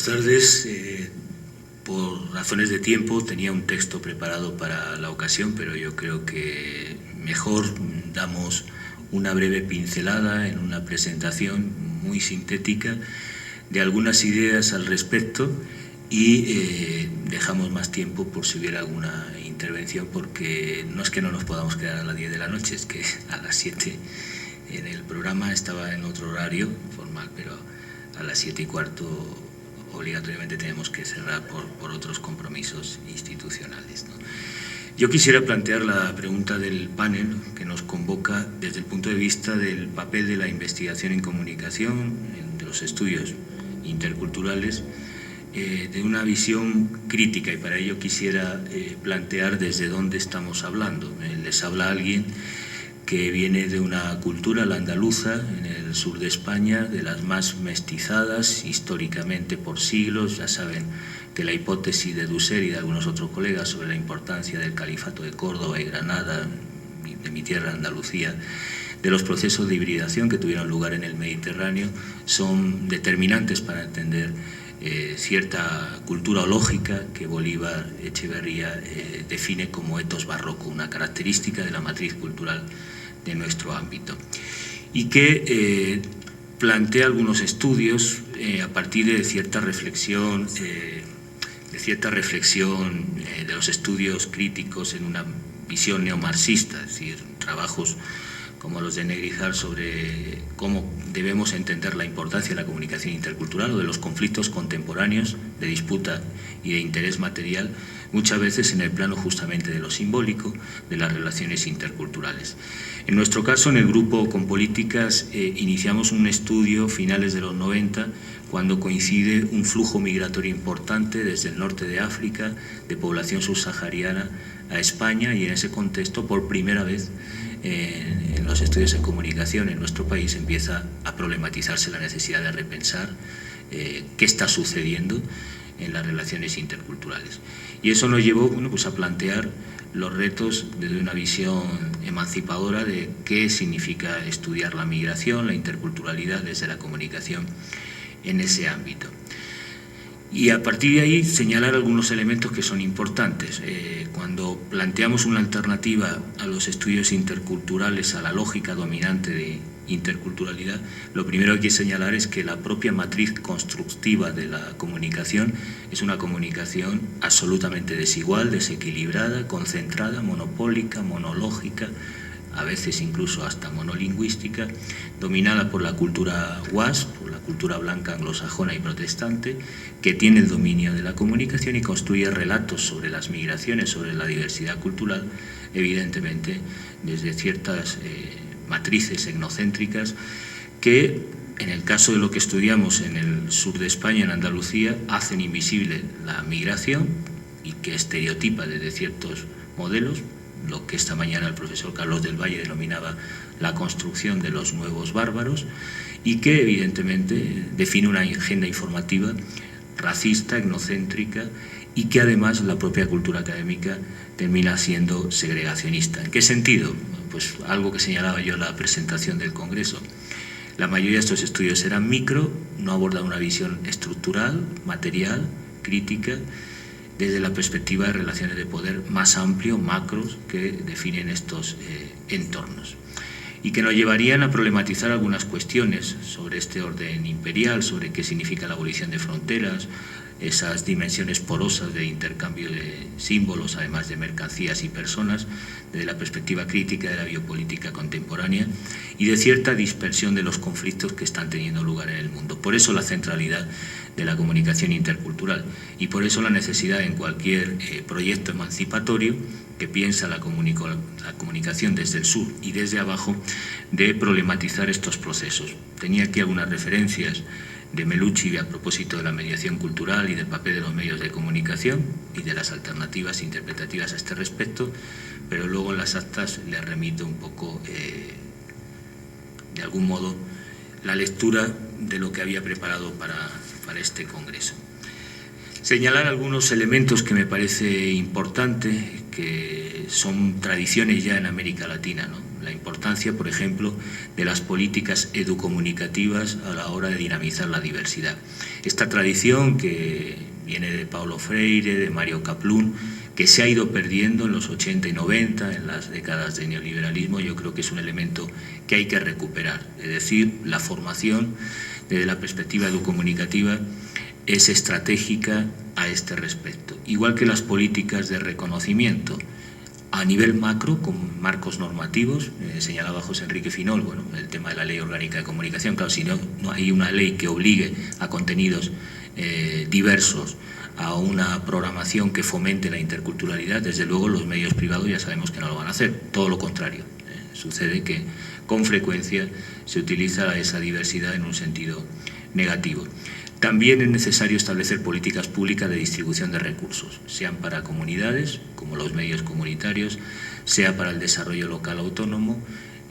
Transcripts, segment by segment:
Buenas tardes. Por razones de tiempo tenía un texto preparado para la ocasión, pero yo creo que mejor damos una breve pincelada en una presentación muy sintética de algunas ideas al respecto y dejamos más tiempo por si hubiera alguna intervención, porque no es que no nos podamos quedar a las 10 de la noche, es que a las 7 en el programa estaba en otro horario formal, pero a las 7:15 obligatoriamente tenemos que cerrar por otros compromisos institucionales, ¿no? Yo quisiera plantear la pregunta del panel que nos convoca desde el punto de vista del papel de la investigación en comunicación, de los estudios interculturales, de una visión crítica, y para ello quisiera plantear desde dónde estamos hablando. Les habla alguien que viene de una cultura, la andaluza, en el sur de España, de las más mestizadas históricamente por siglos. Ya saben que la hipótesis de Dussel y de algunos otros colegas sobre la importancia del califato de Córdoba y Granada, de mi tierra, Andalucía, de los procesos de hibridación que tuvieron lugar en el Mediterráneo, son determinantes para entender cierta cultura lógica que Bolívar Echeverría define como etos barroco, una característica de la matriz cultural de nuestro ámbito, y que plantea algunos estudios a partir de cierta reflexión, de los estudios críticos en una visión neomarxista, es decir, trabajos como los de Negrijar sobre cómo debemos entender la importancia de la comunicación intercultural o de los conflictos contemporáneos de disputa y de interés material, muchas veces en el plano justamente de lo simbólico, de las relaciones interculturales. En nuestro caso, en el grupo Con Políticas, iniciamos un estudio finales de los 90, cuando coincide un flujo migratorio importante desde el norte de África, de población subsahariana, a España, y en ese contexto, por primera vez, en los estudios en comunicación en nuestro país empieza a problematizarse la necesidad de repensar qué está sucediendo en las relaciones interculturales. Y eso nos llevó, pues a plantear los retos desde una visión emancipadora de qué significa estudiar la migración, la interculturalidad desde la comunicación en ese ámbito. Y a partir de ahí señalar algunos elementos que son importantes. Cuando planteamos una alternativa a los estudios interculturales, a la lógica dominante de interculturalidad, lo primero que hay que señalar es que la propia matriz constructiva de la comunicación es una comunicación absolutamente desigual, desequilibrada, concentrada, monopólica, monológica, a veces incluso hasta monolingüística, dominada por la cultura WASP, por la cultura blanca anglosajona y protestante, que tiene el dominio de la comunicación y construye relatos sobre las migraciones, sobre la diversidad cultural, evidentemente desde ciertas matrices etnocéntricas que, en el caso de lo que estudiamos en el sur de España, en Andalucía, hacen invisible la migración y que estereotipa desde ciertos modelos, lo que esta mañana el profesor Carlos del Valle denominaba la construcción de los nuevos bárbaros, y que evidentemente define una agenda informativa racista, etnocéntrica, y que además la propia cultura académica termina siendo segregacionista. ¿En qué sentido? Pues algo que señalaba yo en la presentación del Congreso. La mayoría de estos estudios eran micro, no abordan una visión estructural, material, crítica, desde la perspectiva de relaciones de poder más amplio, macros, que definen estos entornos, y que nos llevarían a problematizar algunas cuestiones sobre este orden imperial, sobre qué significa la abolición de fronteras, esas dimensiones porosas de intercambio de símbolos, además de mercancías y personas, desde la perspectiva crítica de la biopolítica contemporánea y de cierta dispersión de los conflictos que están teniendo lugar en el mundo. Por eso la centralidad de la comunicación intercultural, y por eso la necesidad en cualquier proyecto emancipatorio que piensa la comunicación desde el sur y desde abajo, de problematizar estos procesos. Tenía aquí algunas referencias de Melucci a propósito de la mediación cultural y del papel de los medios de comunicación y de las alternativas interpretativas a este respecto, pero luego en las actas les remito un poco, de algún modo, la lectura de lo que había preparado para este congreso. Señalar algunos elementos que me parece importante, que son tradiciones ya en América Latina, ¿no? la importancia, por ejemplo, de las políticas educomunicativas a la hora de dinamizar la diversidad. Esta tradición que viene de Paulo Freire, de Mario Kaplún, que se ha ido perdiendo en los 80 y 90, en las décadas de neoliberalismo, yo creo que es un elemento que hay que recuperar. Es decir, la formación desde la perspectiva educomunicativa es estratégica a este respecto. Igual que las políticas de reconocimiento a nivel macro, con marcos normativos, señalaba José Enrique Finol, bueno, el tema de la Ley Orgánica de Comunicación, claro, si no hay una ley que obligue a contenidos diversos, a una programación que fomente la interculturalidad, desde luego los medios privados ya sabemos que no lo van a hacer, todo lo contrario. Sucede que con frecuencia se utiliza esa diversidad en un sentido negativo. También es necesario establecer políticas públicas de distribución de recursos, sean para comunidades, como los medios comunitarios, sea para el desarrollo local autónomo.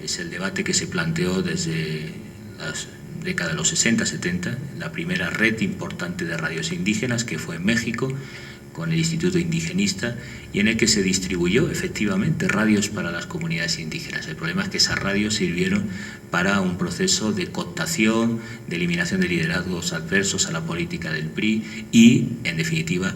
Es el debate que se planteó desde las décadas de los 60-70, la primera red importante de radios indígenas, que fue en México, con el Instituto Indigenista, y en el que se distribuyó efectivamente radios para las comunidades indígenas. El problema es que esas radios sirvieron para un proceso de cooptación, de eliminación de liderazgos adversos a la política del PRI y, en definitiva,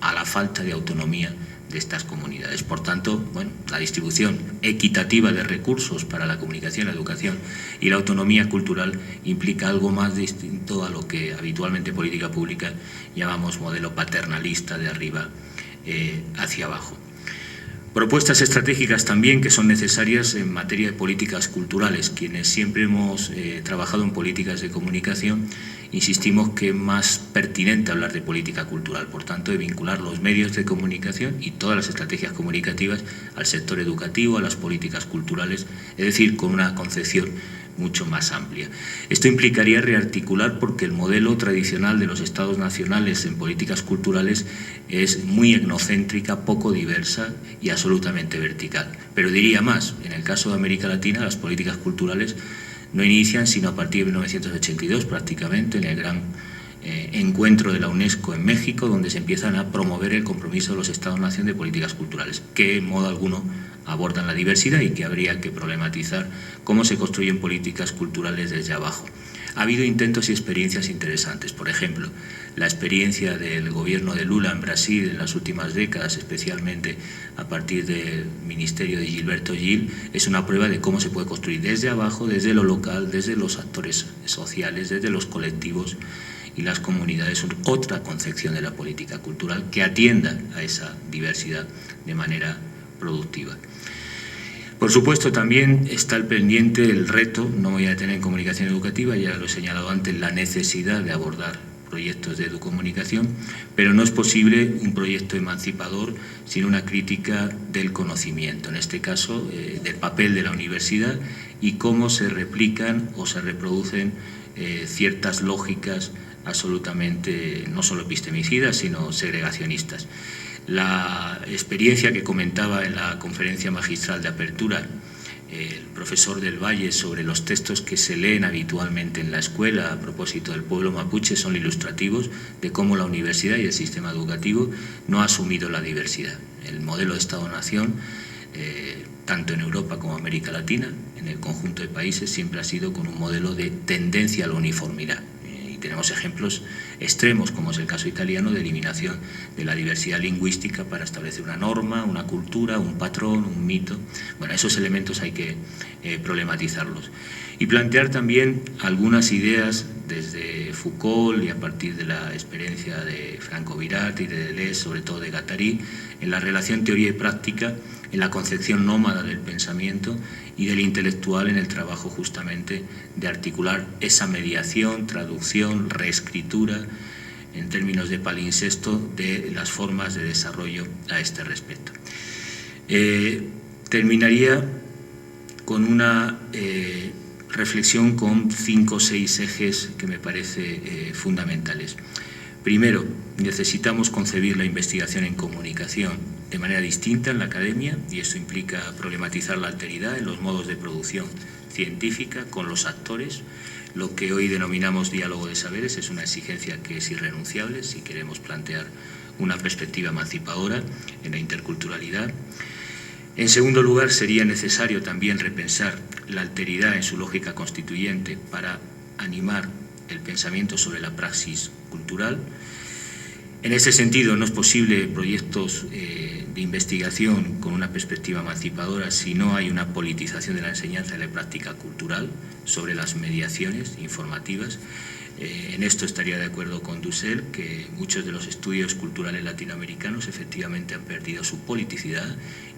a la falta de autonomía de estas comunidades. Por tanto, bueno, la distribución equitativa de recursos para la comunicación, la educación y la autonomía cultural implica algo más distinto a lo que habitualmente en política pública llamamos modelo paternalista de arriba hacia abajo. Propuestas estratégicas también que son necesarias en materia de políticas culturales. Quienes siempre hemos trabajado en políticas de comunicación, insistimos que es más pertinente hablar de política cultural, por tanto, de vincular los medios de comunicación y todas las estrategias comunicativas al sector educativo, a las políticas culturales, es decir, con una concepción mucho más amplia. Esto implicaría rearticular, porque el modelo tradicional de los estados nacionales en políticas culturales es muy etnocéntrica, poco diversa y absolutamente vertical. Pero diría más, en el caso de América Latina, las políticas culturales no inician sino a partir de 1982 prácticamente, en el gran encuentro de la UNESCO en México, donde se empiezan a promover el compromiso de los Estados-nación de políticas culturales, que en modo alguno abordan la diversidad y que habría que problematizar cómo se construyen políticas culturales desde abajo. Ha habido intentos y experiencias interesantes. Por ejemplo, la experiencia del gobierno de Lula en Brasil en las últimas décadas, especialmente a partir del ministerio de Gilberto Gil, es una prueba de cómo se puede construir desde abajo, desde lo local, desde los actores sociales, desde los colectivos y las comunidades, otra concepción de la política cultural que atienda a esa diversidad de manera productiva. Por supuesto, también está el pendiente el reto, no voy a detener en comunicación educativa, ya lo he señalado antes, la necesidad de abordar proyectos de educomunicación, pero no es posible un proyecto emancipador sin una crítica del conocimiento, en este caso del papel de la universidad y cómo se replican o se reproducen ciertas lógicas absolutamente no solo epistemicidas, sino segregacionistas. La experiencia que comentaba en la conferencia magistral de apertura el profesor del Valle sobre los textos que se leen habitualmente en la escuela a propósito del pueblo mapuche son ilustrativos de cómo la universidad y el sistema educativo no ha asumido la diversidad. El modelo de Estado-nación, tanto en Europa como en América Latina, en el conjunto de países, siempre ha sido con un modelo de tendencia a la uniformidad. Tenemos ejemplos extremos, como es el caso italiano, de eliminación de la diversidad lingüística para establecer una norma, una cultura, un patrón, un mito. Bueno, esos elementos hay que problematizarlos. Y plantear también algunas ideas desde Foucault y a partir de la experiencia de Franco Virat y de Deleuze, sobre todo de Guattari, en la relación teoría y práctica, en la concepción nómada del pensamiento y del intelectual en el trabajo justamente de articular esa mediación, traducción, reescritura en términos de palincesto de las formas de desarrollo a este respecto. Terminaría con una reflexión con 5 o 6 ejes que me parece fundamentales. Primero, necesitamos concebir la investigación en comunicación de manera distinta en la academia, y esto implica problematizar la alteridad en los modos de producción científica con los actores. Lo que hoy denominamos diálogo de saberes es una exigencia que es irrenunciable si queremos plantear una perspectiva emancipadora en la interculturalidad. En segundo lugar, sería necesario también repensar la alteridad en su lógica constituyente para animar el pensamiento sobre la praxis cultural. En ese sentido, no es posible proyectos de investigación con una perspectiva emancipadora si no hay una politización de la enseñanza y la práctica cultural sobre las mediaciones informativas. En esto estaría de acuerdo con Dussel, que muchos de los estudios culturales latinoamericanos efectivamente han perdido su politicidad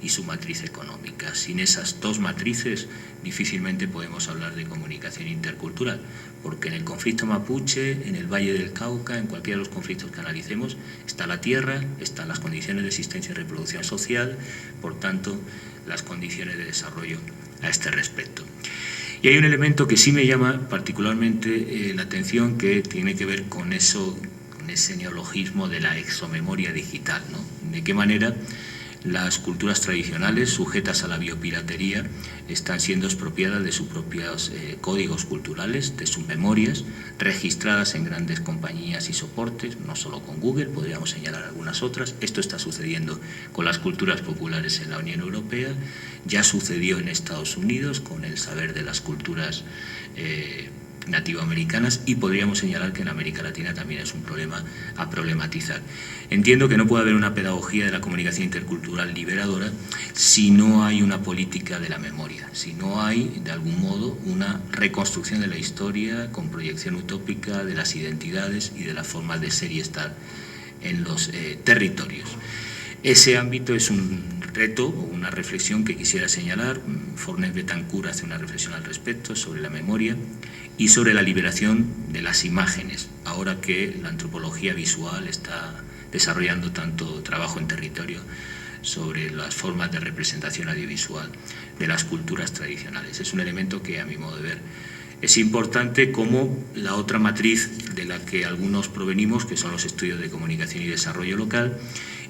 y su matriz económica. Sin esas dos matrices difícilmente podemos hablar de comunicación intercultural, porque en el conflicto mapuche, en el Valle del Cauca, en cualquiera de los conflictos que analicemos, está la tierra, están las condiciones de existencia y reproducción social, por tanto, las condiciones de desarrollo a este respecto. Y hay un elemento que sí me llama particularmente la atención, que tiene que ver con eso, con ese neologismo de la exomemoria digital, ¿no? De qué manera las culturas tradicionales sujetas a la biopiratería están siendo expropiadas de sus propios códigos culturales, de sus memorias, registradas en grandes compañías y soportes, no solo con Google, podríamos señalar algunas otras. Esto está sucediendo con las culturas populares en la Unión Europea, ya sucedió en Estados Unidos con el saber de las culturas nativoamericanas, y podríamos señalar que en América Latina también es un problema a problematizar. Entiendo que no puede haber una pedagogía de la comunicación intercultural liberadora si no hay una política de la memoria, si no hay, de algún modo, una reconstrucción de la historia con proyección utópica de las identidades y de las formas de ser y estar en los territorios. Ese ámbito es un reto o una reflexión que quisiera señalar. Fornes Betancourt hace una reflexión al respecto sobre la memoria y sobre la liberación de las imágenes, ahora que la antropología visual está desarrollando tanto trabajo en territorio sobre las formas de representación audiovisual de las culturas tradicionales. Es un elemento que, a mi modo de ver, es importante como la otra matriz de la que algunos provenimos, que son los estudios de comunicación y desarrollo local,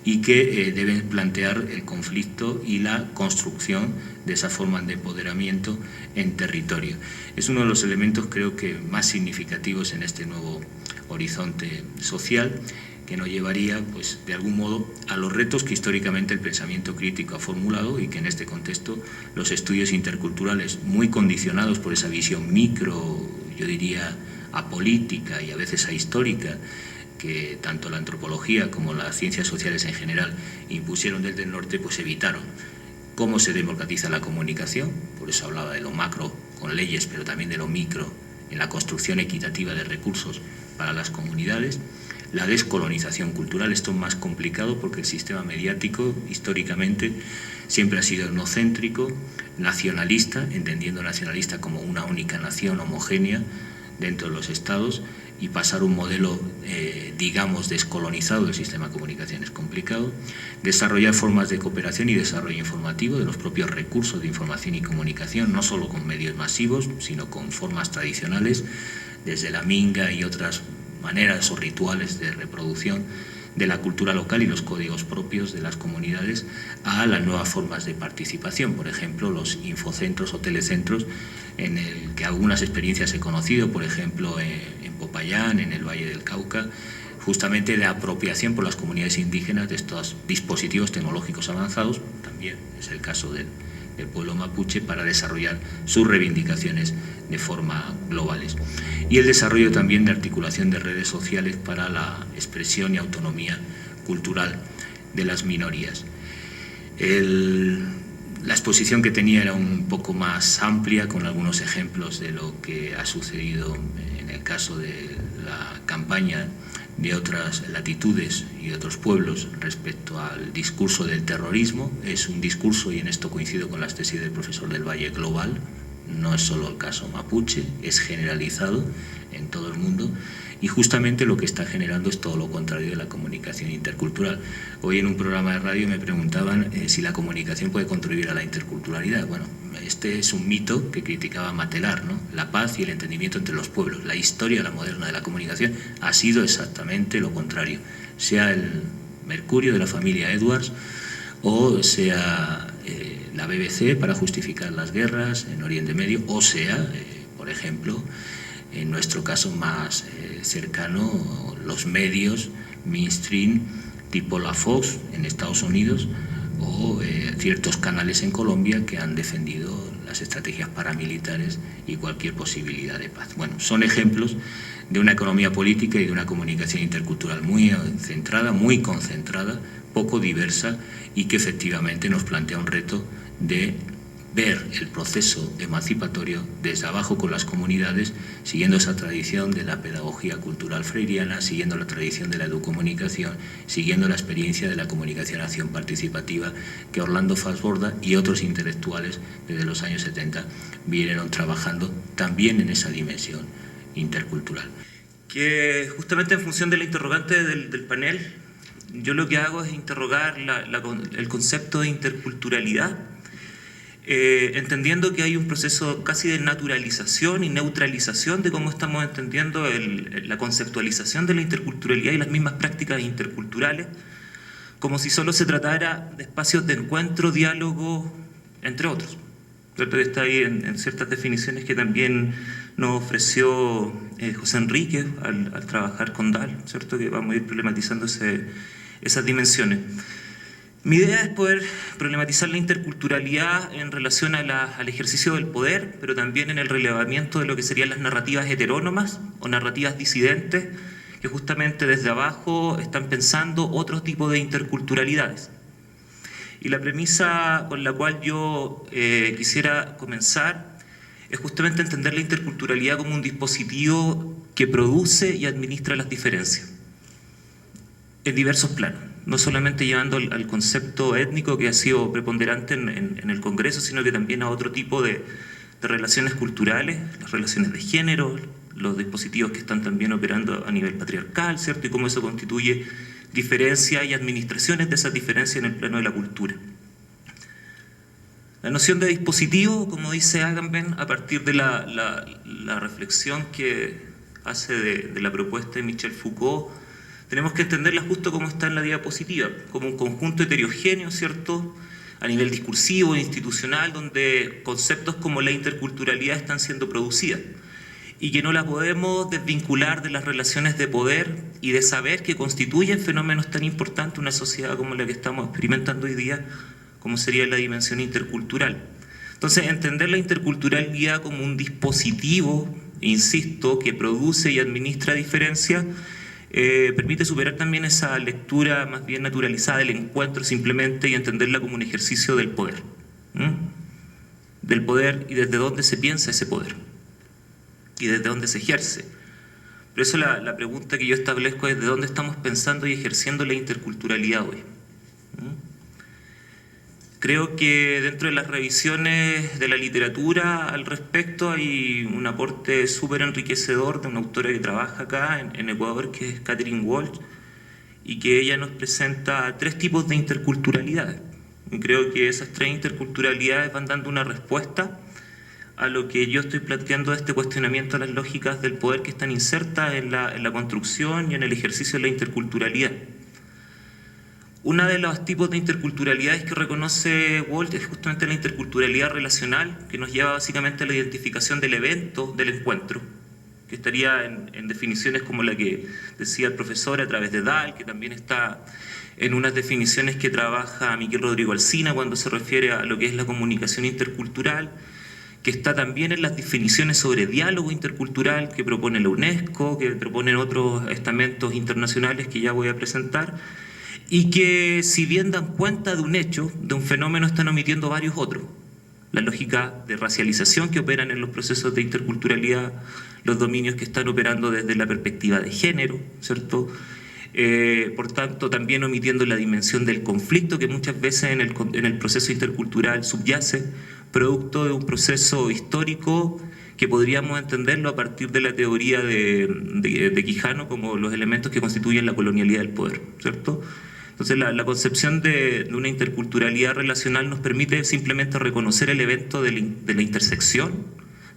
y que deben plantear el conflicto y la construcción de esa forma de empoderamiento en territorio. Es uno de los elementos, creo que, más significativos en este nuevo horizonte social, que nos llevaría, pues, de algún modo, a los retos que históricamente el pensamiento crítico ha formulado, y que en este contexto los estudios interculturales, muy condicionados por esa visión micro, yo diría apolítica y a veces ahistórica, que tanto la antropología como las ciencias sociales en general impusieron desde el norte, pues evitaron. ¿Cómo se democratiza la comunicación? Por eso hablaba de lo macro con leyes, pero también de lo micro en la construcción equitativa de recursos para las comunidades. La descolonización cultural, esto es más complicado porque el sistema mediático históricamente siempre ha sido etnocéntrico, nacionalista, entendiendo nacionalista como una única nación homogénea dentro de los estados, y pasar un modelo, digamos, descolonizado del sistema de comunicación es complicado. Desarrollar formas de cooperación y desarrollo informativo de los propios recursos de información y comunicación, no solo con medios masivos, sino con formas tradicionales, desde la minga y otras maneras o rituales de reproducción de la cultura local y los códigos propios de las comunidades, a las nuevas formas de participación, por ejemplo, los infocentros o telecentros, en el que algunas experiencias he conocido, por ejemplo, en Popayán, en el Valle del Cauca, justamente de apropiación por las comunidades indígenas de estos dispositivos tecnológicos avanzados, también es el caso del pueblo mapuche, para desarrollar sus reivindicaciones de forma globales. Y el desarrollo también de articulación de redes sociales para la expresión y autonomía cultural de las minorías. La exposición que tenía era un poco más amplia, con algunos ejemplos de lo que ha sucedido en el caso de la campaña de otras latitudes y de otros pueblos respecto al discurso del terrorismo. Es un discurso, y en esto coincido con las tesis del profesor del Valle, global, no es solo el caso mapuche, es generalizado en todo el mundo, y justamente lo que está generando es todo lo contrario de la comunicación intercultural. Hoy en un programa de radio me preguntaban si la comunicación puede contribuir a la interculturalidad. Bueno, este es un mito que criticaba Matelar, ¿no? La paz y el entendimiento entre los pueblos. La historia, la moderna de la comunicación, ha sido exactamente lo contrario. Sea el Mercurio de la familia Edwards, o sea la BBC para justificar las guerras en Oriente Medio, o sea, por ejemplo, en nuestro caso más cercano, los medios mainstream tipo la Fox en Estados Unidos, o ciertos canales en Colombia que han defendido las estrategias paramilitares y cualquier posibilidad de paz. Bueno, son ejemplos de una economía política y de una comunicación intercultural muy centrada, muy concentrada, poco diversa, y que efectivamente nos plantea un reto de ver el proceso emancipatorio desde abajo con las comunidades, siguiendo esa tradición de la pedagogía cultural freiriana, siguiendo la tradición de la educomunicación, siguiendo la experiencia de la comunicación-acción participativa que Orlando Fassborda y otros intelectuales desde los años 70 vinieron trabajando también en esa dimensión intercultural. Que justamente en función de la interrogante del panel, yo lo que hago es interrogar el concepto de interculturalidad, entendiendo que hay un proceso casi de naturalización y neutralización de cómo estamos entendiendo la conceptualización de la interculturalidad y las mismas prácticas interculturales, como si solo se tratara de espacios de encuentro, diálogo, entre otros. ¿Cierto? Está ahí en ciertas definiciones que también nos ofreció José Enrique al trabajar con Dahl, ¿cierto? Que vamos a ir problematizando esas dimensiones. Mi idea es poder problematizar la interculturalidad en relación al ejercicio del poder, pero también en el relevamiento de lo que serían las narrativas heterónomas o narrativas disidentes, que justamente desde abajo están pensando otro tipo de interculturalidades. Y la premisa con la cual yo quisiera comenzar es justamente entender la interculturalidad como un dispositivo que produce y administra las diferencias en diversos planos. No solamente llevando al concepto étnico que ha sido preponderante en el Congreso, sino que también a otro tipo de relaciones culturales, las relaciones de género, los dispositivos que están también operando a nivel patriarcal, ¿cierto? Y cómo eso constituye diferencias y administraciones de esas diferencias en el plano de la cultura. La noción de dispositivo, como dice Agamben, a partir de la reflexión que hace de la propuesta de Michel Foucault, tenemos que entenderla justo como está en la diapositiva, como un conjunto heterogéneo, ¿cierto?, a nivel discursivo e institucional, donde conceptos como la interculturalidad están siendo producidas y que no la podemos desvincular de las relaciones de poder y de saber que constituyen fenómenos tan importantes en una sociedad como la que estamos experimentando hoy día, como sería la dimensión intercultural. Entonces, entender la interculturalidad como un dispositivo, insisto, que produce y administra diferencias, permite superar también esa lectura más bien naturalizada del encuentro simplemente y entenderla como un ejercicio del poder. Del poder y desde dónde se piensa ese poder y desde dónde se ejerce. Por eso la pregunta que yo establezco es de dónde estamos pensando y ejerciendo la interculturalidad hoy. Creo que dentro de las revisiones de la literatura al respecto hay un aporte súper enriquecedor de una autora que trabaja acá en Ecuador, que es Catherine Walsh, y que ella nos presenta 3 tipos de interculturalidades. Y creo que esas 3 interculturalidades van dando una respuesta a lo que yo estoy planteando de este cuestionamiento a las lógicas del poder que están insertas en la construcción y en el ejercicio de la interculturalidad. Uno de los tipos de interculturalidades que reconoce Walsh es justamente la interculturalidad relacional, que nos lleva básicamente a la identificación del evento, del encuentro, que estaría en definiciones como la que decía el profesor a través de Dahl, que también está en unas definiciones que trabaja Miguel Rodrigo Alsina cuando se refiere a lo que es la comunicación intercultural, que está también en las definiciones sobre diálogo intercultural que propone la UNESCO, que proponen otros estamentos internacionales que ya voy a presentar, y que si bien dan cuenta de un hecho, de un fenómeno, están omitiendo varios otros. La lógica de racialización que operan en los procesos de interculturalidad, los dominios que están operando desde la perspectiva de género, ¿cierto? Por tanto, también omitiendo la dimensión del conflicto que muchas veces en el proceso intercultural subyace, producto de un proceso histórico que podríamos entenderlo a partir de la teoría de Quijano como los elementos que constituyen la colonialidad del poder, ¿cierto? Entonces la concepción de una interculturalidad relacional nos permite simplemente reconocer el evento de la intersección,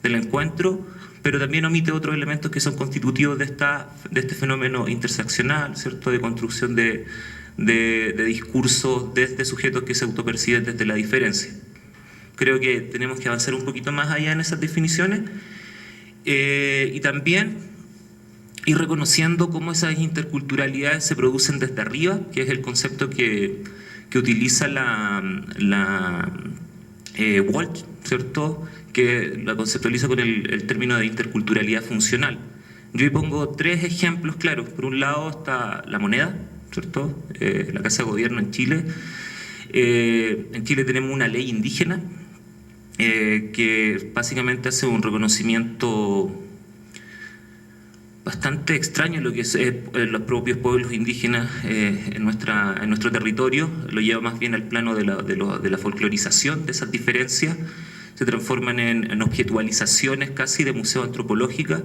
del encuentro, pero también omite otros elementos que son constitutivos de este fenómeno interseccional, ¿cierto?, de construcción de discursos desde sujetos que se autoperciben desde la diferencia. Creo que tenemos que avanzar un poquito más allá en esas definiciones y también ir reconociendo cómo esas interculturalidades se producen desde arriba, que es el concepto que que utiliza Walsh, ¿cierto?, que la conceptualiza con el término de interculturalidad funcional. Yo ahí pongo 3 ejemplos claros. Por un lado está la moneda, ¿cierto?, la Casa de Gobierno en Chile. En Chile tenemos una ley indígena que básicamente hace un reconocimiento bastante extraño lo que es los propios pueblos indígenas en nuestro territorio. Lo lleva más bien al plano de la folclorización de esas diferencias. Se transforman en objetualizaciones casi de museo antropológica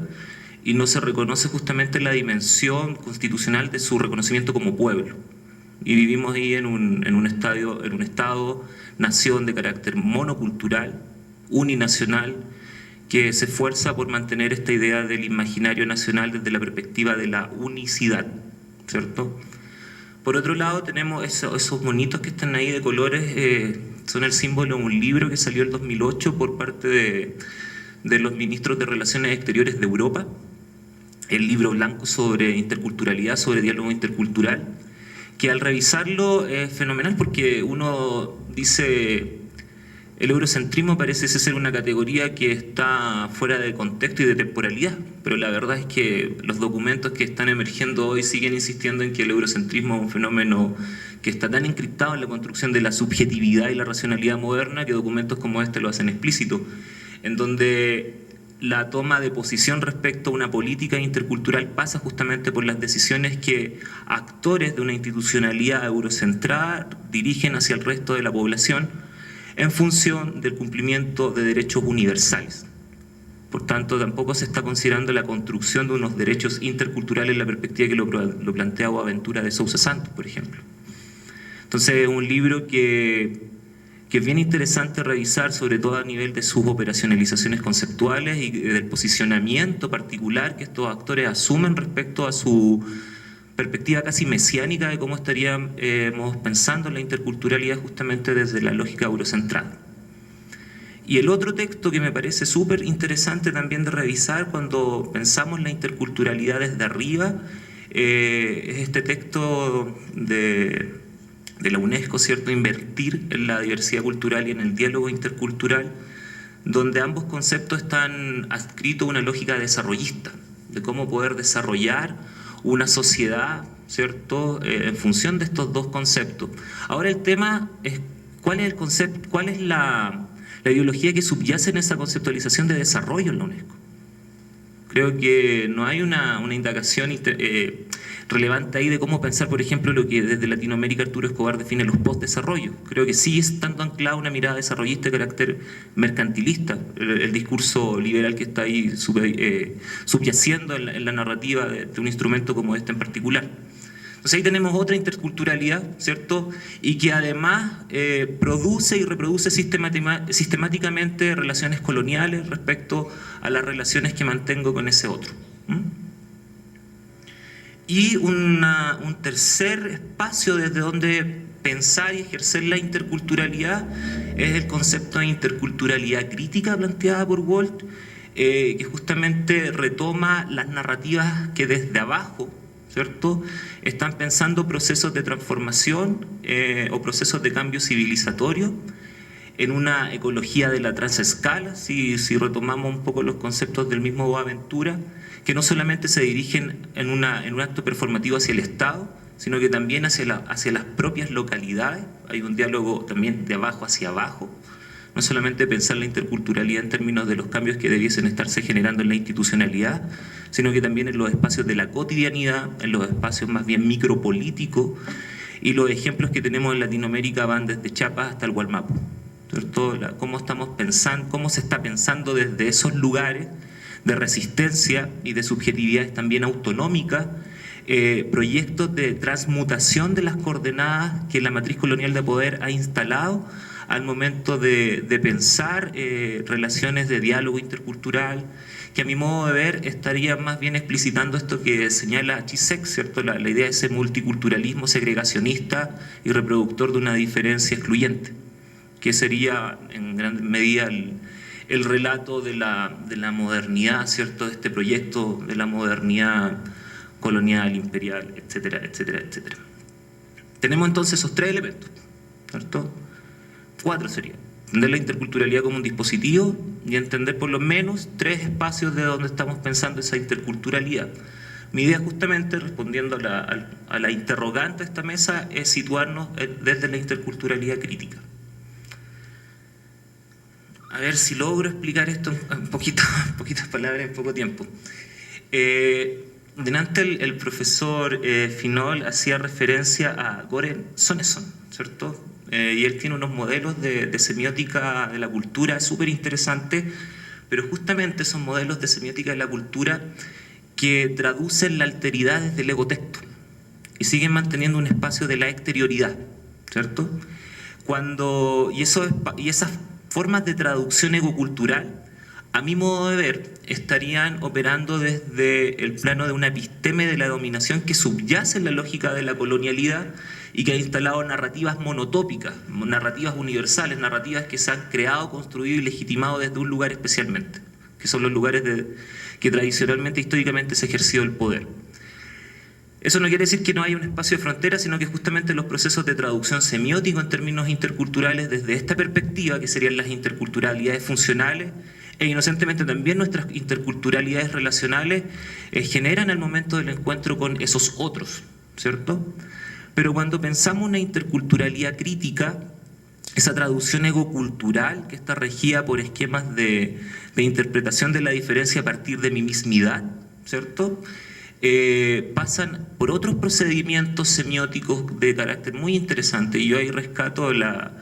y no se reconoce justamente la dimensión constitucional de su reconocimiento como pueblo. Y vivimos ahí en un estado-nación de carácter monocultural, uninacional, que se esfuerza por mantener esta idea del imaginario nacional desde la perspectiva de la unicidad, ¿cierto? Por otro lado, tenemos esos monitos que están ahí de colores, son el símbolo de un libro que salió en 2008 por parte de los ministros de Relaciones Exteriores de Europa, el libro blanco sobre interculturalidad, sobre diálogo intercultural, que al revisarlo es fenomenal porque uno dice: el eurocentrismo parece ser una categoría que está fuera de contexto y de temporalidad, pero la verdad es que los documentos que están emergiendo hoy siguen insistiendo en que el eurocentrismo es un fenómeno que está tan encriptado en la construcción de la subjetividad y la racionalidad moderna que documentos como este lo hacen explícito, en donde la toma de posición respecto a una política intercultural pasa justamente por las decisiones que actores de una institucionalidad eurocentrada dirigen hacia el resto de la población en función del cumplimiento de derechos universales. Por tanto, tampoco se está considerando la construcción de unos derechos interculturales en la perspectiva que lo plantea Boaventura de Sousa Santos, por ejemplo. Entonces, es un libro que es bien interesante revisar, sobre todo a nivel de sus operacionalizaciones conceptuales y del posicionamiento particular que estos actores asumen respecto a su perspectiva casi mesiánica de cómo estaríamos pensando en la interculturalidad justamente desde la lógica eurocentrada. Y el otro texto que me parece súper interesante también de revisar cuando pensamos la interculturalidad desde arriba es este texto de la UNESCO, ¿cierto?, Invertir en la diversidad cultural y en el diálogo intercultural, donde ambos conceptos están adscritos a una lógica desarrollista, de cómo poder desarrollar una sociedad, ¿cierto?, en función de estos dos conceptos. Ahora el tema es cuál es el concepto, cuál es la ideología que subyace en esa conceptualización de desarrollo en la UNESCO. Creo que no hay una indagación relevante ahí de cómo pensar, por ejemplo, lo que desde Latinoamérica Arturo Escobar define los post-desarrollos. Creo que sí estando anclada una mirada desarrollista de carácter mercantilista, el discurso liberal que está ahí subyaciendo en la narrativa de un instrumento como este en particular. Entonces ahí tenemos otra interculturalidad, ¿cierto?, y que además produce y reproduce sistemáticamente relaciones coloniales respecto a las relaciones que mantengo con ese otro. Y un tercer espacio desde donde pensar y ejercer la interculturalidad es el concepto de interculturalidad crítica planteada por Walsh, que justamente retoma las narrativas que desde abajo, ¿cierto?, están pensando procesos de transformación o procesos de cambio civilizatorio en una ecología de la transescala, si retomamos un poco los conceptos del mismo Boaventura, que no solamente se dirigen en un acto performativo hacia el Estado, sino que también hacia las propias localidades. Hay un diálogo también de abajo hacia abajo, no solamente pensar la interculturalidad en términos de los cambios que debiesen estarse generando en la institucionalidad, sino que también en los espacios de la cotidianidad, en los espacios más bien micropolíticos, y los ejemplos que tenemos en Latinoamérica van desde Chiapas hasta el Gualmapu, ¿cierto? Cómo se está pensando desde esos lugares de resistencia y de subjetividades también autonómicas, proyectos de transmutación de las coordenadas que la matriz colonial de poder ha instalado al momento de pensar relaciones de diálogo intercultural, que a mi modo de ver estaría más bien explicitando esto que señala Zizek, ¿cierto?, la idea de ese multiculturalismo segregacionista y reproductor de una diferencia excluyente, que sería en gran medida el relato de la modernidad, ¿cierto?, de este proyecto de la modernidad colonial, imperial, etcétera, etcétera, etcétera. Tenemos entonces esos 3 elementos: ¿cierto? 4 sería entender la interculturalidad como un dispositivo y entender por lo menos 3 espacios de donde estamos pensando esa interculturalidad. Mi idea, justamente, respondiendo a la interrogante de esta mesa, es situarnos desde la interculturalidad crítica. A ver si logro explicar esto en poquitas palabras, en poco tiempo. Delante el profesor Finol hacía referencia a Göran Sonesson, ¿cierto? Y él tiene unos modelos de semiótica de la cultura súper interesantes, pero justamente son modelos de semiótica de la cultura que traducen la alteridad desde el egotexto y siguen manteniendo un espacio de la exterioridad, ¿cierto? Y esas formas de traducción egocultural, a mi modo de ver, estarían operando desde el plano de una episteme de la dominación que subyace en la lógica de la colonialidad y que ha instalado narrativas monotópicas, narrativas universales, narrativas que se han creado, construido y legitimado desde un lugar especialmente, que son los lugares que tradicionalmente, históricamente, se ha ejercido el poder. Eso no quiere decir que no haya un espacio de frontera, sino que justamente los procesos de traducción semiótico en términos interculturales, desde esta perspectiva, que serían las interculturalidades funcionales, e inocentemente también nuestras interculturalidades relacionales, generan el momento del encuentro con esos otros, ¿cierto? Pero cuando pensamos una interculturalidad crítica, esa traducción egocultural que está regida por esquemas de interpretación de la diferencia a partir de mi mismidad, ¿cierto? Pasan por otros procedimientos semióticos de carácter muy interesante, y yo ahí rescato la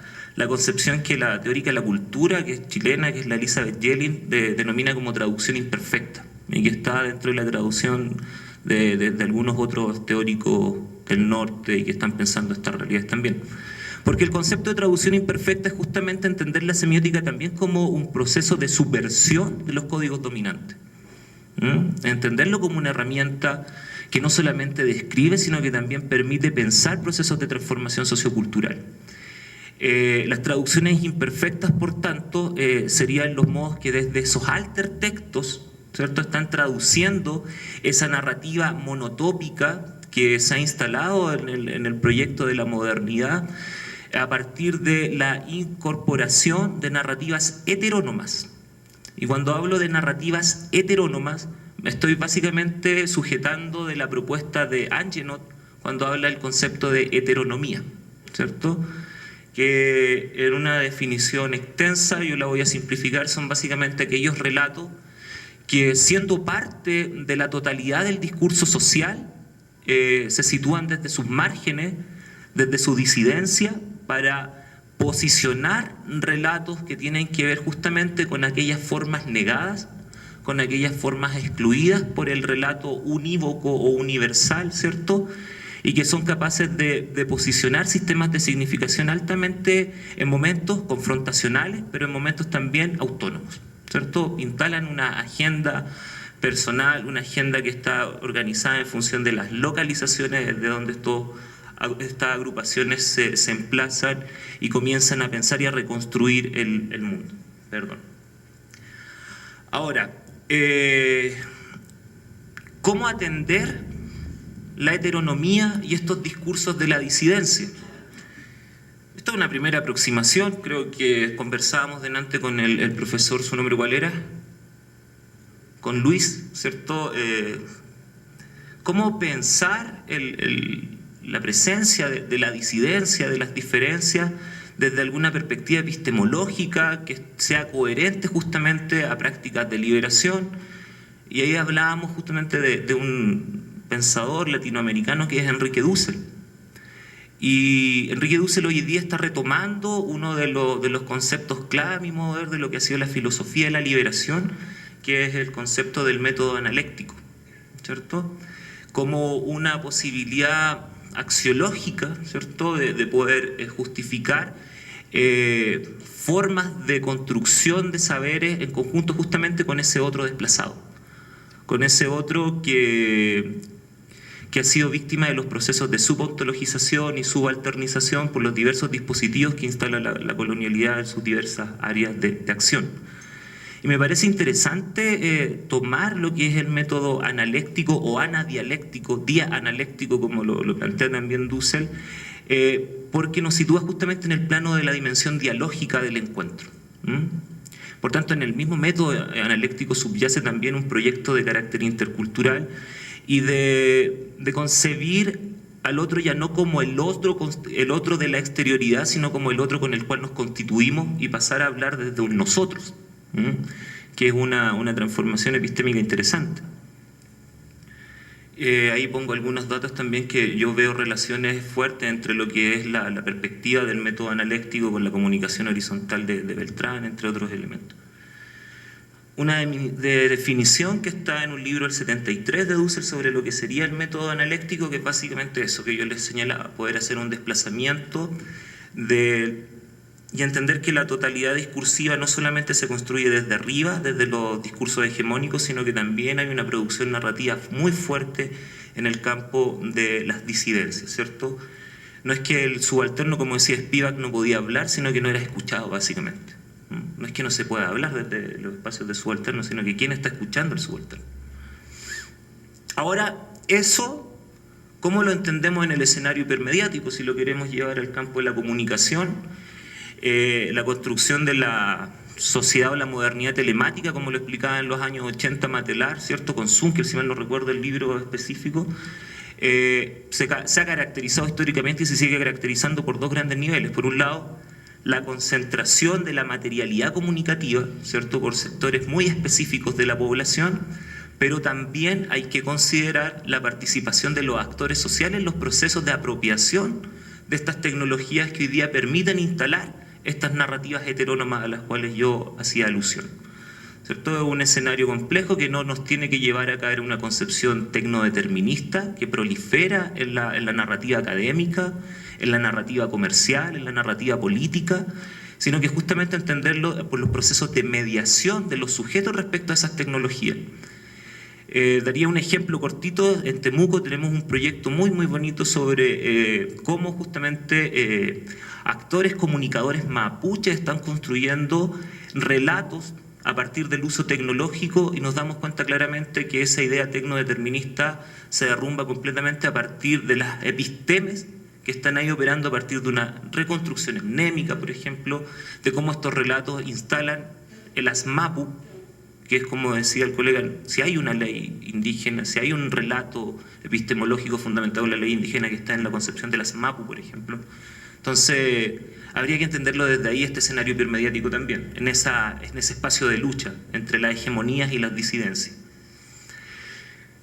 concepción que la teórica de la cultura, que es chilena, que es la Elizabeth Yellin, denomina como traducción imperfecta, y que está dentro de la traducción de algunos otros teóricos del norte y que están pensando estas realidades también. Porque el concepto de traducción imperfecta es justamente entender la semiótica también como un proceso de subversión de los códigos dominantes. Entenderlo como una herramienta que no solamente describe, sino que también permite pensar procesos de transformación sociocultural. Las traducciones imperfectas, por tanto, serían los modos que desde esos altertextos, ¿cierto?, están traduciendo esa narrativa monotópica que se ha instalado en el proyecto de la modernidad a partir de la incorporación de narrativas heterónomas. Y cuando hablo de narrativas heterónomas, me estoy básicamente sujetando de la propuesta de Angenot cuando habla del concepto de heteronomía, ¿cierto?, que en una definición extensa, yo la voy a simplificar, son básicamente aquellos relatos que, siendo parte de la totalidad del discurso social, se sitúan desde sus márgenes, desde su disidencia, para posicionar relatos que tienen que ver justamente con aquellas formas negadas, con aquellas formas excluidas por el relato unívoco o universal, ¿cierto?, y que son capaces de posicionar sistemas de significación altamente, en momentos confrontacionales, pero en momentos también autónomos, ¿cierto? Instalan una agenda personal, una agenda que está organizada en función de las localizaciones de donde estas agrupaciones se emplazan y comienzan a pensar y a reconstruir el mundo. Perdón. Ahora, ¿cómo atender la heteronomía y estos discursos de la disidencia? Esto es una primera aproximación, creo que conversábamos delante con el profesor, ¿su nombre cuál era? Con Luis, ¿cierto? ¿Cómo pensar la presencia de la disidencia, de las diferencias, desde alguna perspectiva epistemológica que sea coherente justamente a prácticas de liberación? Y ahí hablábamos justamente de un pensador latinoamericano que es Enrique Dussel. Y Enrique Dussel hoy día está retomando uno de los conceptos clave, a mi modo de ver, de lo que ha sido la filosofía de la liberación, que es el concepto del método analéctico, ¿cierto?, como una posibilidad axiológica, ¿cierto?, de poder justificar formas de construcción de saberes en conjunto justamente con ese otro desplazado, con ese otro que ha sido víctima de los procesos de subontologización y subalternización por los diversos dispositivos que instala la colonialidad en sus diversas áreas de acción. Y me parece interesante tomar lo que es el método analéctico o anadialéctico, dianaléctico, como lo plantea también Dussel, porque nos sitúa justamente en el plano de la dimensión dialógica del encuentro. Por tanto, en el mismo método analéctico subyace también un proyecto de carácter intercultural y de concebir al otro ya no como el otro de la exterioridad, sino como el otro con el cual nos constituimos y pasar a hablar desde un nosotros, que es una transformación epistémica interesante. Ahí pongo algunos datos también que yo veo relaciones fuertes entre lo que es la perspectiva del método analéctico con la comunicación horizontal de Beltrán, entre otros elementos. Una de definición que está en un libro del 73 de Dussel sobre lo que sería el método analéctico, que es básicamente eso que yo les señalaba, poder hacer un desplazamiento y entender que la totalidad discursiva no solamente se construye desde arriba, desde los discursos hegemónicos, sino que también hay una producción narrativa muy fuerte en el campo de las disidencias, ¿cierto? No es que el subalterno, como decía Spivak, no podía hablar, sino que no era escuchado, básicamente. No es que no se pueda hablar desde los espacios de subalterno, sino que quién está escuchando al subalterno. Ahora, eso, ¿cómo lo entendemos en el escenario hipermediático? Si lo queremos llevar al campo de la comunicación, la construcción de la sociedad o la modernidad telemática, como lo explicaba en los años 80 Matelar, ¿cierto? Con Zunkel, si mal no recuerdo el libro específico, se ha caracterizado históricamente y se sigue caracterizando por dos grandes niveles. Por un lado, la concentración de la materialidad comunicativa, ¿cierto?, por sectores muy específicos de la población, pero también hay que considerar la participación de los actores sociales en los procesos de apropiación de estas tecnologías que hoy día permiten instalar estas narrativas heterónomas a las cuales yo hacía alusión, ¿cierto? Es un escenario complejo que no nos tiene que llevar a caer en una concepción tecnodeterminista que prolifera en la narrativa académica, en la narrativa comercial, en la narrativa política, sino que justamente entenderlo por los procesos de mediación de los sujetos respecto a esas tecnologías. Daría un ejemplo cortito. En Temuco tenemos un proyecto muy bonito sobre cómo justamente actores comunicadores mapuches están construyendo relatos a partir del uso tecnológico, y nos damos cuenta claramente que esa idea tecnodeterminista se derrumba completamente a partir de las epistemes que están ahí operando a partir de una reconstrucción etnémica, por ejemplo, de cómo estos relatos instalan el ASMAPU, que es, como decía el colega, si hay una ley indígena, si hay un relato epistemológico fundamentado en la ley indígena que está en la concepción del ASMAPU, por ejemplo. Entonces, habría que entenderlo desde ahí, este escenario hipermediático también, en ese espacio de lucha entre las hegemonías y las disidencias.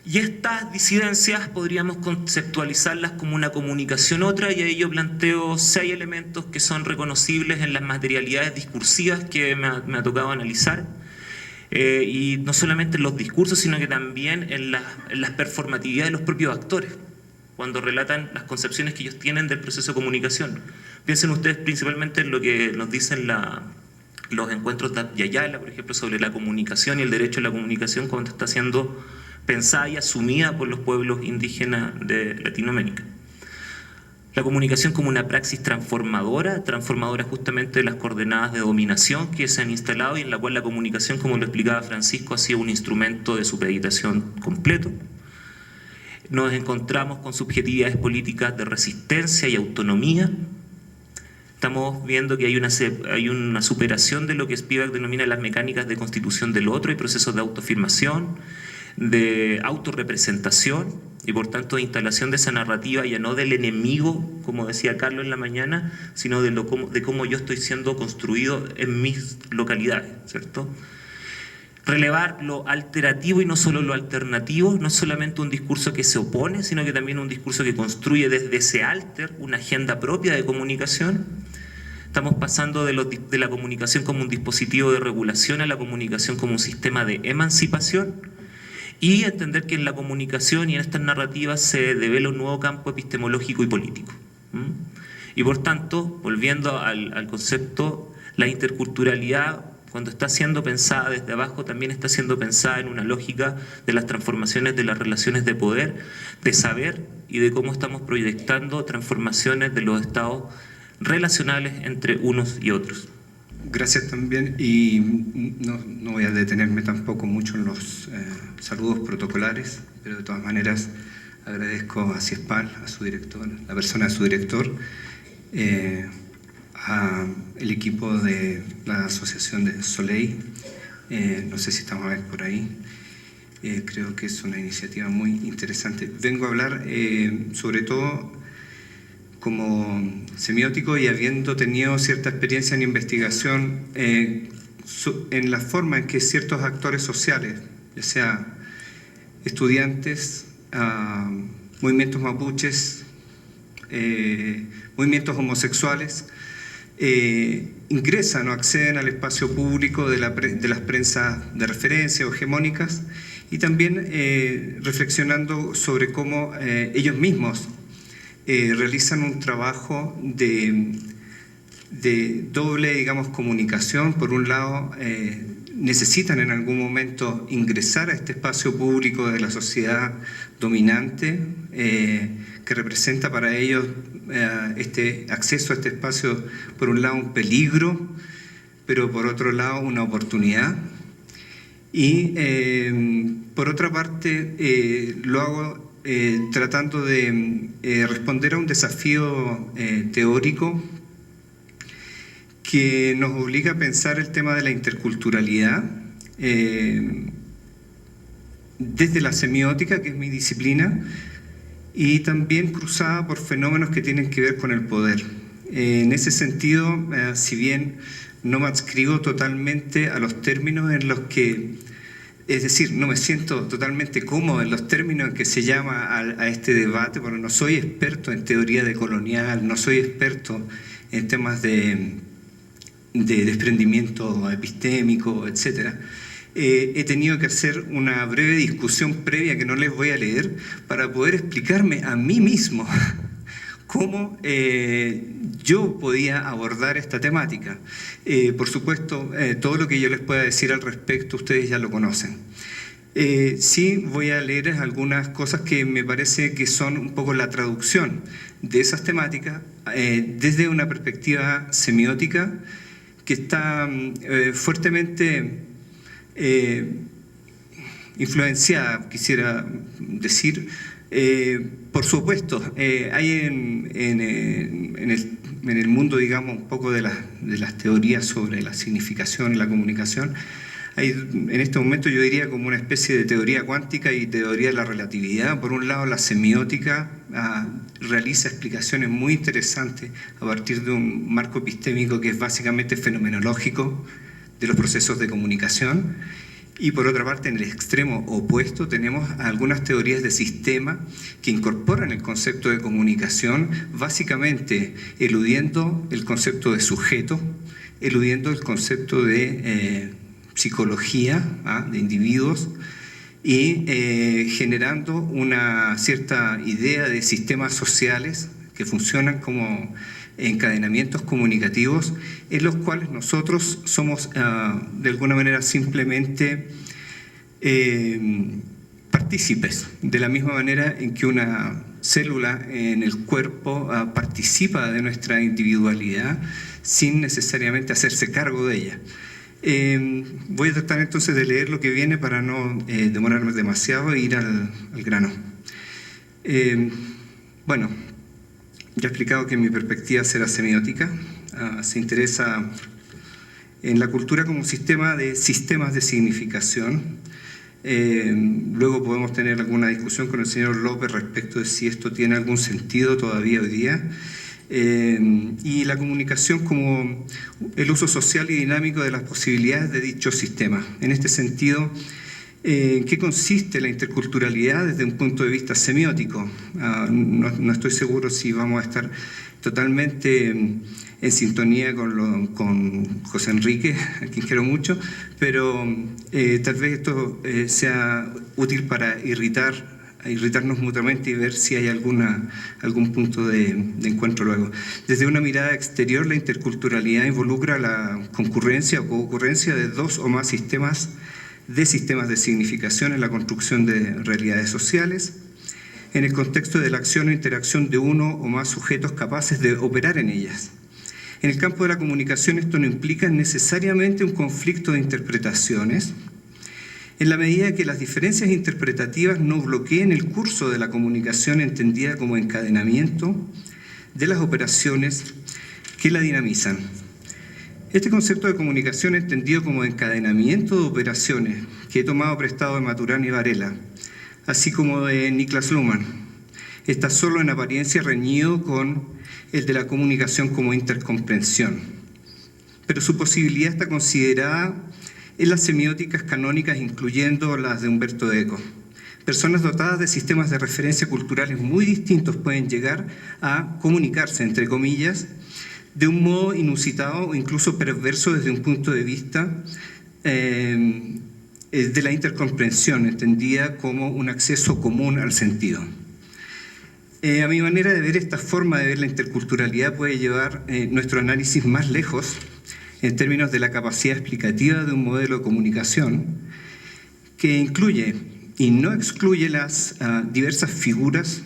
Y estas disidencias podríamos conceptualizarlas como una comunicación otra, y ahí yo planteo 6 elementos que son reconocibles en las materialidades discursivas que me ha tocado analizar, y no solamente en los discursos, sino que también en las performatividades de los propios actores, cuando relatan las concepciones que ellos tienen del proceso de comunicación. Piensen ustedes principalmente en lo que nos dicen los encuentros de Abya-Yala, por ejemplo, sobre la comunicación y el derecho a la comunicación cuando está siendo pensada y asumida por los pueblos indígenas de Latinoamérica. La comunicación como una praxis transformadora justamente de las coordenadas de dominación que se han instalado, y en la cual la comunicación, como lo explicaba Francisco, ha sido un instrumento de supeditación completo. Nos encontramos con subjetividades políticas de resistencia y autonomía. Estamos viendo que hay una superación de lo que Spivak denomina las mecánicas de constitución del otro y procesos de autoafirmación, de autorrepresentación, y por tanto de instalación de esa narrativa ya no del enemigo, como decía Carlos en la mañana, sino de cómo yo estoy siendo construido en mis localidades, ¿cierto? Relevar lo alternativo y no solo lo alternativo, no es solamente un discurso que se opone, sino que también un discurso que construye desde ese alter una agenda propia de comunicación. Estamos pasando de la comunicación como un dispositivo de regulación a la comunicación como un sistema de emancipación, y entender que en la comunicación y en estas narrativas se devela un nuevo campo epistemológico y político. Y por tanto, volviendo al concepto, la interculturalidad, cuando está siendo pensada desde abajo, también está siendo pensada en una lógica de las transformaciones de las relaciones de poder, de saber, y de cómo estamos proyectando transformaciones de los estados relacionales entre unos y otros. Gracias también, y no voy a detenerme tampoco mucho en los saludos protocolares, pero de todas maneras Agradezco a CIESPAL, a su director, la persona de su director, al equipo de la Asociación de Soleil, no sé si estamos a ver por ahí. Creo que es una iniciativa muy interesante. Vengo a hablar sobre todo como semiótico y habiendo tenido cierta experiencia en investigación en la forma en que ciertos actores sociales, ya sea estudiantes, movimientos mapuches, movimientos homosexuales, ingresan o acceden al espacio público de las prensas de referencia o hegemónicas, y también reflexionando sobre cómo ellos mismos realizan un trabajo de doble, digamos, comunicación. Por un lado, necesitan en algún momento ingresar a este espacio público de la sociedad dominante, que representa para ellos este acceso a este espacio, por un lado un peligro, pero por otro lado una oportunidad. Y por otra parte lo hago tratando de responder a un desafío teórico que nos obliga a pensar el tema de la interculturalidad desde la semiótica, que es mi disciplina, y también cruzada por fenómenos que tienen que ver con el poder. En ese sentido, si bien no me adscribo totalmente a los términos en los que, es decir, no me siento totalmente cómodo en los términos en que se llama a este debate, porque no soy experto en teoría decolonial, no soy experto en temas de desprendimiento epistémico, etc. He tenido que hacer una breve discusión previa que no les voy a leer para poder explicarme a mí mismo cómo yo podía abordar esta temática. Por supuesto, todo lo que yo les pueda decir al respecto ustedes ya lo conocen. Sí voy a leer algunas cosas que me parece que son un poco la traducción de esas temáticas desde una perspectiva semiótica que está fuertemente influenciada, quisiera decir, por supuesto, hay en el mundo, digamos, un poco de las teorías sobre la significación y la comunicación. Hay, en este momento yo diría como una especie de teoría cuántica y teoría de la relatividad. Por un lado, la semiótica realiza explicaciones muy interesantes a partir de un marco epistémico que es básicamente fenomenológico de los procesos de comunicación. Y por otra parte, en el extremo opuesto tenemos algunas teorías de sistema que incorporan el concepto de comunicación, básicamente eludiendo el concepto de sujeto, eludiendo el concepto de psicología, de individuos, y generando una cierta idea de sistemas sociales que funcionan como encadenamientos comunicativos en los cuales nosotros somos de alguna manera simplemente partícipes, de la misma manera en que una célula en el cuerpo participa de nuestra individualidad sin necesariamente hacerse cargo de ella. Voy a tratar entonces de leer lo que viene para no demorarme demasiado e ir al grano. Bueno, ya he explicado que mi perspectiva será semiótica. Se interesa en la cultura como sistema de sistemas de significación. Luego podemos tener alguna discusión con el señor López respecto de si esto tiene algún sentido todavía hoy día. Y la comunicación como el uso social y dinámico de las posibilidades de dicho sistema. En este sentido, ¿en qué consiste la interculturalidad desde un punto de vista semiótico? No estoy seguro si vamos a estar totalmente en sintonía con José Enrique, a quien quiero mucho, pero tal vez esto sea útil para irritarnos mutuamente y ver si hay algún punto de encuentro luego. Desde una mirada exterior, la interculturalidad involucra la concurrencia o coocurrencia de dos o más sistemas de significación en la construcción de realidades sociales, en el contexto de la acción o interacción de uno o más sujetos capaces de operar en ellas. En el campo de la comunicación esto no implica necesariamente un conflicto de interpretaciones, en la medida que las diferencias interpretativas no bloqueen el curso de la comunicación entendida como encadenamiento de las operaciones que la dinamizan. Este concepto de comunicación entendido como encadenamiento de operaciones, que he tomado prestado de Maturana y Varela, así como de Niklas Luhmann, está solo en apariencia reñido con el de la comunicación como intercomprensión, pero su posibilidad está considerada en las semióticas canónicas, incluyendo las de Umberto Eco. Personas dotadas de sistemas de referencia culturales muy distintos pueden llegar a comunicarse, entre comillas, de un modo inusitado o incluso perverso desde un punto de vista de la intercomprensión, entendida como un acceso común al sentido. A mi manera de ver, esta forma de ver la interculturalidad puede llevar nuestro análisis más lejos en términos de la capacidad explicativa de un modelo de comunicación que incluye y no excluye las diversas figuras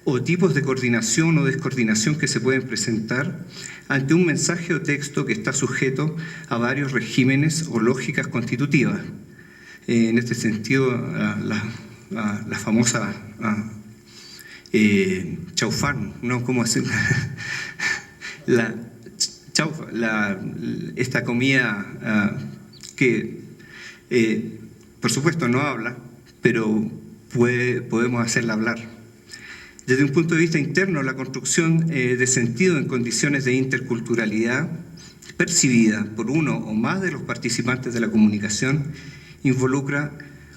o tipos de coordinación o descoordinación que se pueden presentar ante un mensaje o texto que está sujeto a varios regímenes o lógicas constitutivas. En este sentido, la famosa Chaufán, ¿no? ¿Cómo decirlo? Esta comida que, por supuesto, no habla, pero podemos hacerla hablar. Desde un punto de vista interno, la construcción de sentido en condiciones de interculturalidad percibida por uno o más de los participantes de la comunicación involucra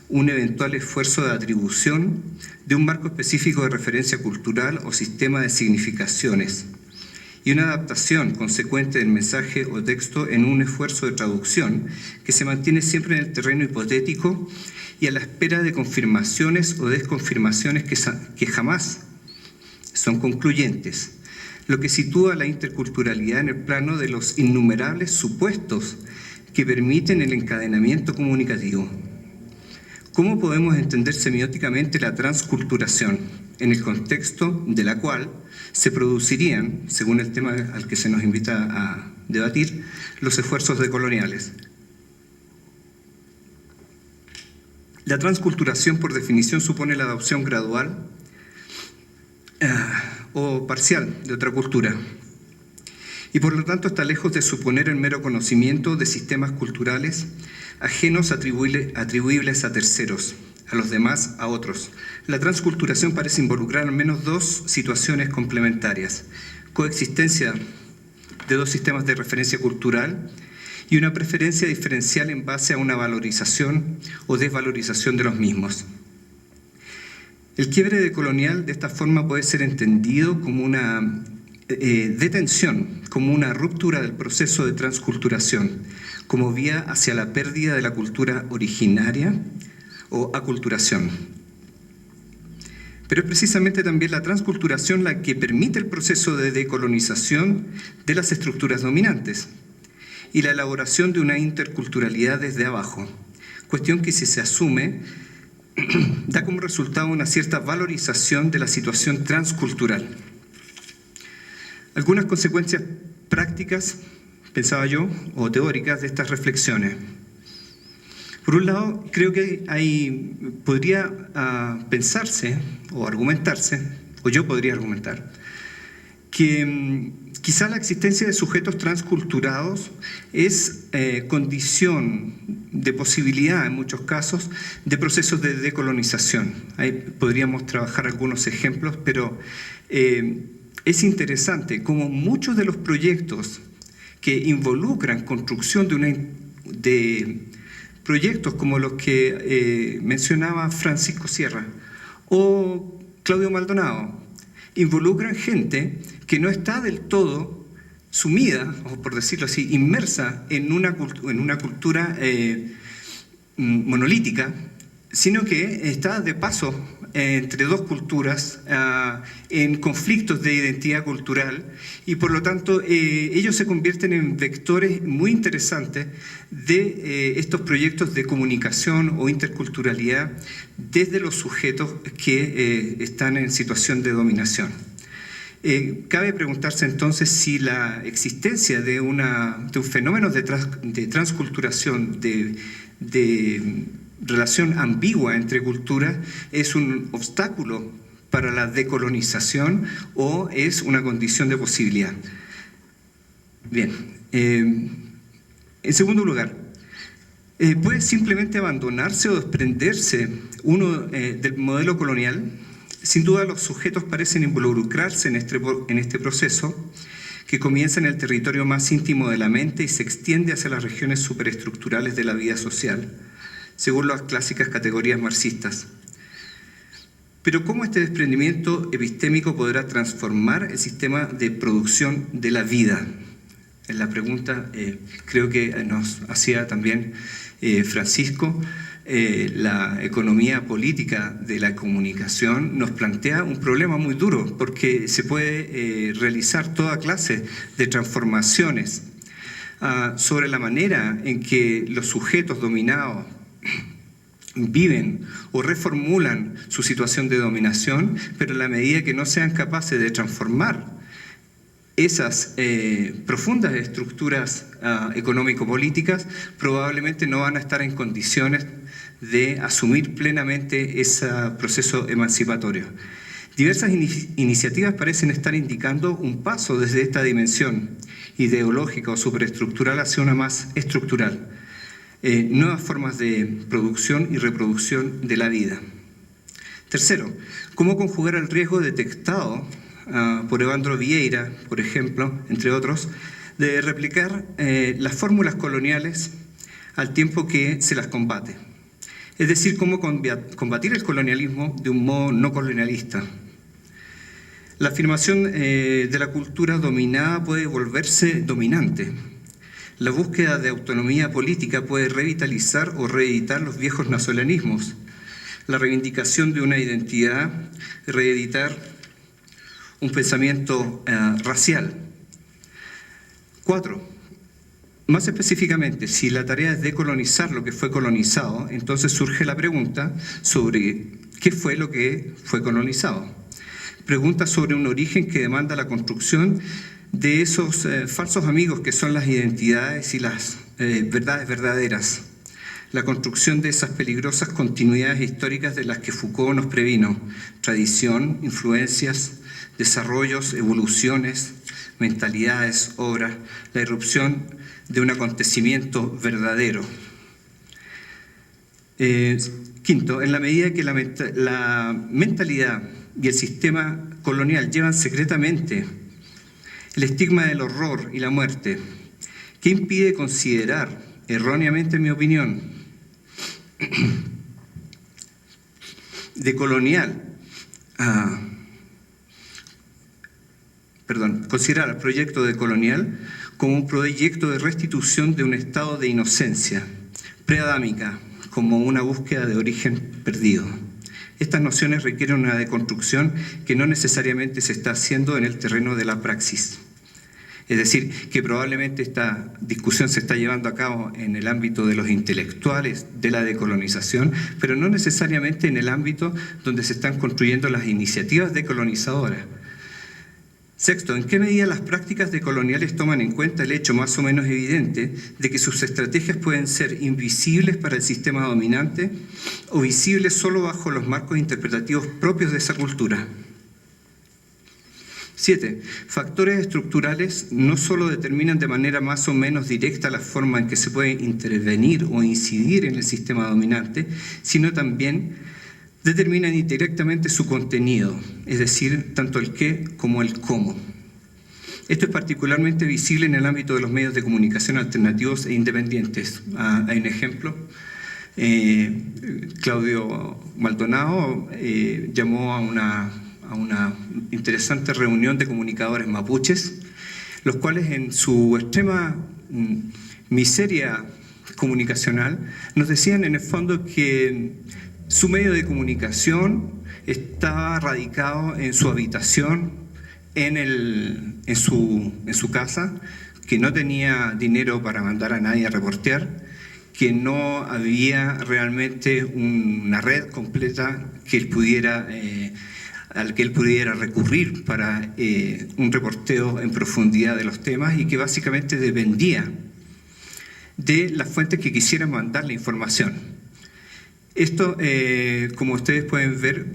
un eventual esfuerzo de atribución de un marco específico de referencia cultural o sistema de significaciones y una adaptación consecuente del mensaje o texto en un esfuerzo de traducción que se mantiene siempre en el terreno hipotético y a la espera de confirmaciones o desconfirmaciones que jamás son concluyentes, lo que sitúa la interculturalidad en el plano de los innumerables supuestos que permiten el encadenamiento comunicativo. ¿Cómo podemos entender semióticamente la transculturación, en el contexto de la cual se producirían, según el tema al que se nos invita a debatir, los esfuerzos decoloniales? La transculturación, por definición, supone la adopción gradual o parcial de otra cultura, y por lo tanto está lejos de suponer el mero conocimiento de sistemas culturales ajenos atribuibles a terceros, a los demás, a otros. La transculturación parece involucrar al menos dos situaciones complementarias: coexistencia de dos sistemas de referencia cultural y una preferencia diferencial en base a una valorización o desvalorización de los mismos. El quiebre decolonial de esta forma puede ser entendido como una detención, como una ruptura del proceso de transculturación, como vía hacia la pérdida de la cultura originaria o aculturación. Pero es precisamente también la transculturación la que permite el proceso de decolonización de las estructuras dominantes y la elaboración de una interculturalidad desde abajo, cuestión que, si se asume, da como resultado una cierta valorización de la situación transcultural. Algunas consecuencias prácticas, pensaba yo, o teóricas de estas reflexiones. Por un lado, creo que podría pensarse o argumentarse, o yo podría argumentar, que quizá la existencia de sujetos transculturados es condición de posibilidad, en muchos casos, de procesos de decolonización. Ahí podríamos trabajar algunos ejemplos, pero es interesante cómo muchos de los proyectos que involucran construcción de proyectos como los que mencionaba Francisco Sierra o Claudio Maldonado, involucran gente que no está del todo sumida, o por decirlo así, inmersa en una cultura monolítica, sino que está de paso entre dos culturas, en conflictos de identidad cultural, y por lo tanto ellos se convierten en vectores muy interesantes de estos proyectos de comunicación o interculturalidad desde los sujetos que están en situación de dominación. Cabe preguntarse entonces si la existencia de un fenómeno de transculturación, de relación ambigua entre culturas es un obstáculo para la decolonización o es una condición de posibilidad. Bien, en segundo lugar, ¿puede simplemente abandonarse o desprenderse uno del modelo colonial? Sin duda los sujetos parecen involucrarse en este proceso que comienza en el territorio más íntimo de la mente y se extiende hacia las regiones superestructurales de la vida social, según las clásicas categorías marxistas. Pero ¿cómo este desprendimiento epistémico podrá transformar el sistema de producción de la vida? Es la pregunta, creo que nos hacía también Francisco. La economía política de la comunicación nos plantea un problema muy duro, porque se puede realizar toda clase de transformaciones sobre la manera en que los sujetos dominados viven o reformulan su situación de dominación, pero en la medida que no sean capaces de transformar esas profundas estructuras económico-políticas, probablemente no van a estar en condiciones de asumir plenamente ese proceso emancipatorio. Diversas iniciativas parecen estar indicando un paso desde esta dimensión ideológica o superestructural hacia una más estructural. Nuevas formas de producción y reproducción de la vida. Tercero, ¿cómo conjugar el riesgo detectado por Evandro Vieira, por ejemplo, entre otros, de replicar las fórmulas coloniales al tiempo que se las combate? Es decir, cómo combatir el colonialismo de un modo no colonialista. La afirmación de la cultura dominada puede volverse dominante. La búsqueda de autonomía política puede revitalizar o reeditar los viejos nacionalismos. La reivindicación de una identidad, reeditar un pensamiento racial. 4. Más específicamente, si la tarea es decolonizar lo que fue colonizado, entonces surge la pregunta sobre qué fue lo que fue colonizado. Pregunta sobre un origen que demanda la construcción de esos falsos amigos que son las identidades y las verdades verdaderas. La construcción de esas peligrosas continuidades históricas de las que Foucault nos previno. Tradición, influencias, desarrollos, evoluciones, mentalidades, obras, la irrupción de un acontecimiento verdadero. Quinto, en la medida que la mentalidad y el sistema colonial llevan secretamente el estigma del horror y la muerte, ¿qué impide considerar, erróneamente en mi opinión, considerar el proyecto de colonial como un proyecto de restitución de un estado de inocencia preadámica, como una búsqueda de origen perdido? Estas nociones requieren una deconstrucción que no necesariamente se está haciendo en el terreno de la praxis. Es decir, que probablemente esta discusión se está llevando a cabo en el ámbito de los intelectuales de la decolonización, pero no necesariamente en el ámbito donde se están construyendo las iniciativas decolonizadoras. Sexto, ¿en qué medida las prácticas decoloniales toman en cuenta el hecho más o menos evidente de que sus estrategias pueden ser invisibles para el sistema dominante o visibles solo bajo los marcos interpretativos propios de esa cultura? 7. Factores estructurales no solo determinan de manera más o menos directa la forma en que se puede intervenir o incidir en el sistema dominante, sino también determinan indirectamente su contenido, es decir, tanto el qué como el cómo. Esto es particularmente visible en el ámbito de los medios de comunicación alternativos e independientes. Hay un ejemplo. Claudio Maldonado llamó a una interesante reunión de comunicadores mapuches, los cuales en su extrema miseria comunicacional nos decían en el fondo que su medio de comunicación estaba radicado en su habitación, en su casa, que no tenía dinero para mandar a nadie a reportear, que no había realmente una red completa que él pudiera, al que él pudiera recurrir para un reporteo en profundidad de los temas, y que básicamente dependía de las fuentes que quisieran mandar la información. Esto, como ustedes pueden ver,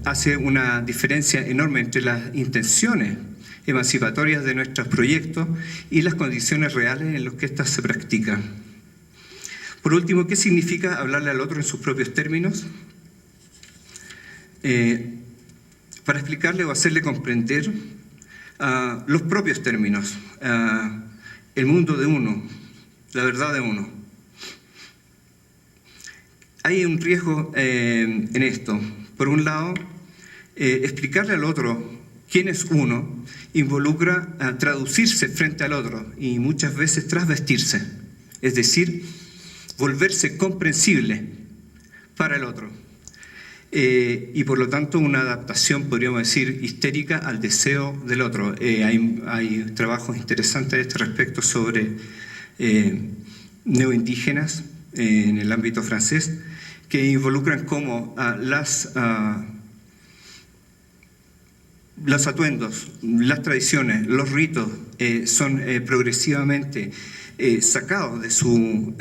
hace una diferencia enorme entre las intenciones emancipatorias de nuestros proyectos y las condiciones reales en las que éstas se practican. Por último, ¿qué significa hablarle al otro en sus propios términos? Para explicarle o hacerle comprender los propios términos, el mundo de uno, la verdad de uno. Hay un riesgo en esto. Por un lado, explicarle al otro quién es uno involucra traducirse frente al otro y muchas veces trasvestirse, es decir, volverse comprensible para el otro. Y por lo tanto una adaptación, podríamos decir, histérica al deseo del otro. Hay trabajos interesantes a este respecto sobre neoindígenas en el ámbito francés que involucran cómo los atuendos, las tradiciones, los ritos son progresivamente sacados de su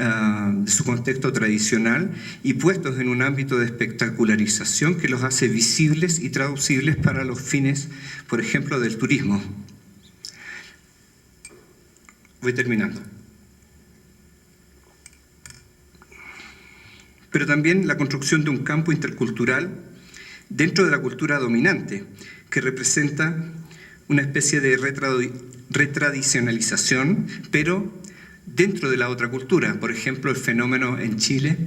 contexto tradicional y puestos en un ámbito de espectacularización que los hace visibles y traducibles para los fines, por ejemplo, del turismo. Voy terminando. Pero también la construcción de un campo intercultural dentro de la cultura dominante, que representa una especie de retradicionalización, pero dentro de la otra cultura. Por ejemplo, el fenómeno en Chile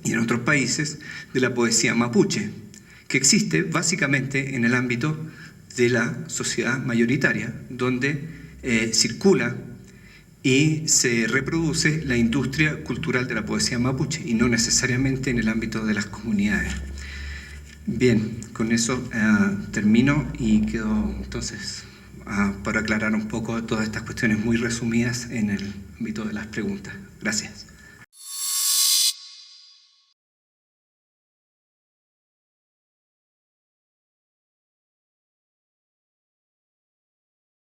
y en otros países de la poesía mapuche, que existe básicamente en el ámbito de la sociedad mayoritaria, donde circula y se reproduce la industria cultural de la poesía mapuche y no necesariamente en el ámbito de las comunidades. Bien, con eso termino y quedo entonces para aclarar un poco todas estas cuestiones muy resumidas en el ámbito de las preguntas. Gracias.